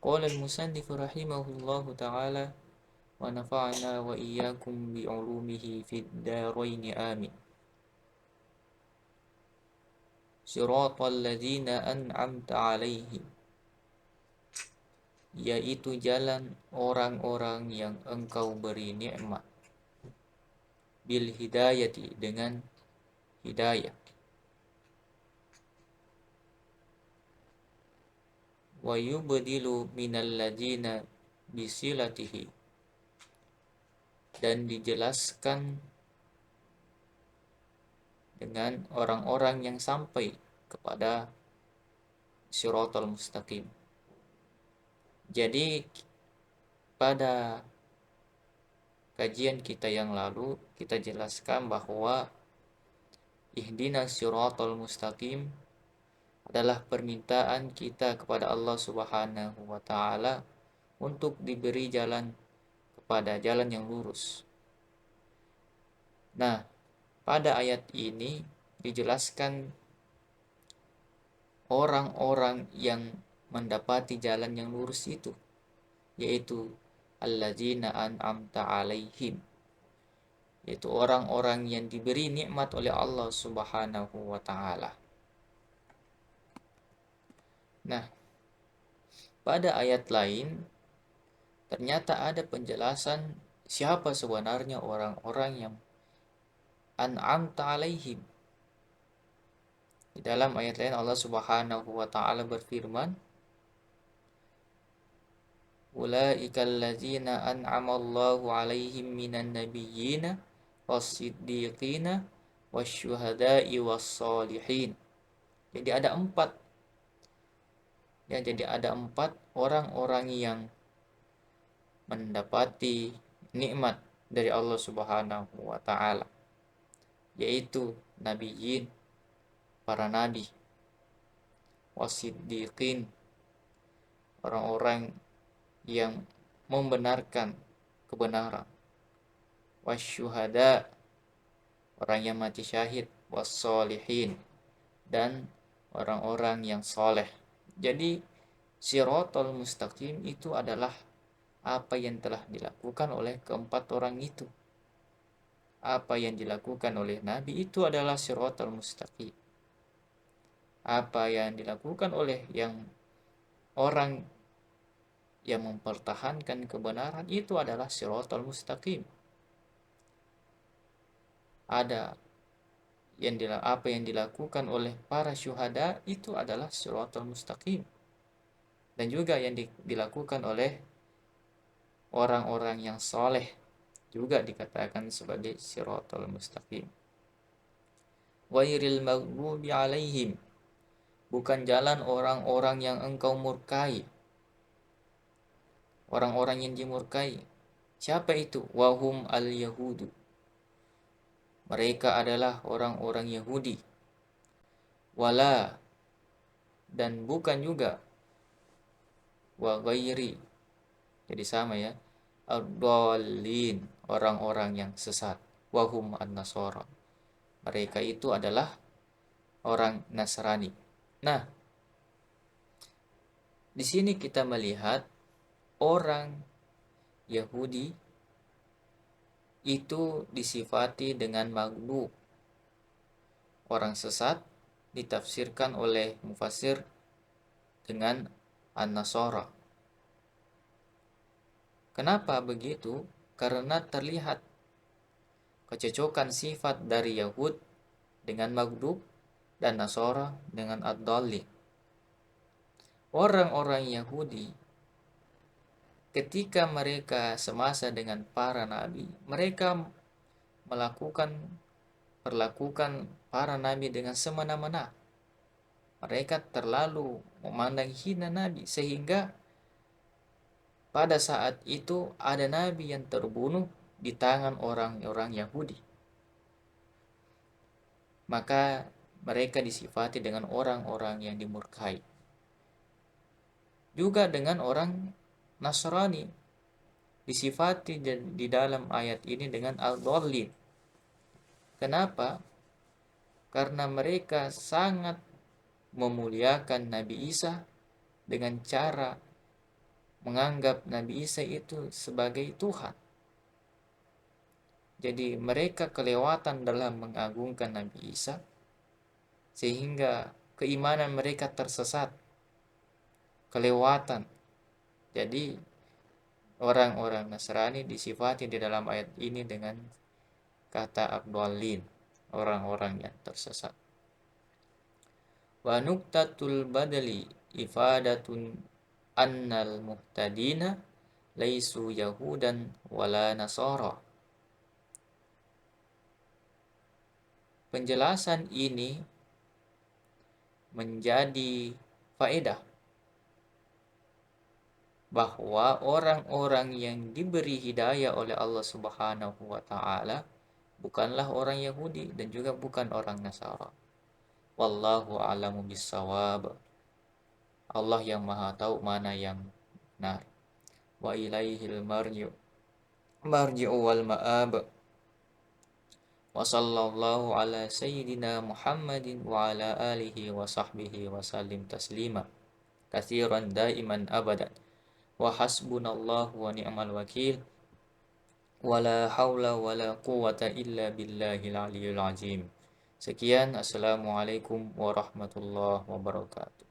Qala al-musannif rahimahullahu ta'ala wa nafa'na wa iyyakum bi'ulumihi fid dharain amin. Siratal ladzina an'amta 'alaihim, yaitu jalan orang-orang yang engkau beri nikmat, bil hidayati, dengan hidayah, wa yubdilu minal ladzina bisilatihi, dan dijelaskan dengan orang-orang yang sampai kepada siratal mustaqim. Jadi pada kajian kita yang lalu kita jelaskan bahwa ihdinas siratal mustaqim adalah permintaan kita kepada Allah Subhanahu wa taala untuk diberi jalan kepada jalan yang lurus. Nah, pada ayat ini dijelaskan orang-orang yang mendapati jalan yang lurus itu, yaitu alladzina an'amta 'alaihim, yaitu orang-orang yang diberi nikmat oleh Allah Subhanahu wa taala. Nah, pada ayat lain ternyata ada penjelasan siapa sebenarnya orang-orang yang an'amta 'alaihim. Di dalam ayat lain Allah Subhanahu wa taala berfirman, ulaikal ladzina an'amallahu 'alaihim minan nabiyyina was-siddiqina wasyuhada'i was-solihin. Jadi ada empat. Ya, jadi ada empat orang-orang yang mendapati nikmat dari Allah Subhanahu wa taala, yaitu nabiyyin, para nabi, wasiddiqin, orang-orang yang membenarkan kebenaran, wasyuhada, orang yang mati syahid, wassolihin, dan orang-orang yang soleh. Jadi siratal mustaqim itu adalah apa yang telah dilakukan oleh keempat orang itu. Apa yang dilakukan oleh Nabi itu adalah siratal mustaqim. Apa yang dilakukan oleh yang orang yang mempertahankan kebenaran itu adalah siratal mustaqim. Ada apa yang dilakukan oleh para syuhada itu adalah siratal mustaqim. Dan juga yang dilakukan oleh orang-orang yang soleh juga dikatakan sebagai siratal mustaqim. Wairil maghdubi alaihim, bukan jalan orang-orang yang engkau murkai. Orang-orang yang dimurkai, siapa itu? Wahum al-yahudu, mereka adalah orang-orang Yahudi. Wala, dan bukan juga. Wa ghairi, jadi sama ya. Ad-dallin, orang-orang yang sesat. Wahum an-nasara, mereka itu adalah orang Nasrani. Nah, di sini kita melihat orang Yahudi itu disifati dengan maghdub. Orang sesat ditafsirkan oleh mufassir dengan an-nasara. Kenapa begitu? Karena terlihat kecocokan sifat dari Yahud dengan maghdub dan Nasara dengan ad-dallin. Orang-orang Yahudi ketika mereka semasa dengan para nabi, mereka perlakukan para nabi dengan semena-mena. Mereka terlalu memandang hina nabi sehingga pada saat itu ada nabi yang terbunuh di tangan orang-orang Yahudi. Maka mereka disifati dengan orang-orang yang dimurkai. Juga dengan orang Nasrani disifati di dalam ayat ini dengan al-dallin. Kenapa? Karena mereka sangat memuliakan Nabi Isa dengan cara menganggap Nabi Isa itu sebagai Tuhan. Jadi mereka kelewatan dalam mengagungkan Nabi Isa sehingga keimanan mereka tersesat, kelewatan. Jadi orang-orang Nasrani disifati di dalam ayat ini dengan kata abdallin, orang-orang yang tersesat. Wa nuktatul badali ifadatun annal muhtadina laisu yahudan wala nasara. Penjelasan ini menjadi faedah bahwa orang-orang yang diberi hidayah oleh Allah Subhanahu wa taala bukanlah orang Yahudi dan juga bukan orang Nasara. Wallahu a'lamu bissawab. Allah yang Maha tahu mana yang benar. Wa ilaihil marji'u wal ma'ab. Wa sallallahu ala sayyidina Muhammadin wa ala alihi wa sahbihi wa sallim taslima katsiran daiman abadan. Wa hasbunallahu wa ni'mal wakil. Wala haula wala quwata illa billahil aliyul azim. Sekian, assalamualaikum warahmatullahi wabarakatuh.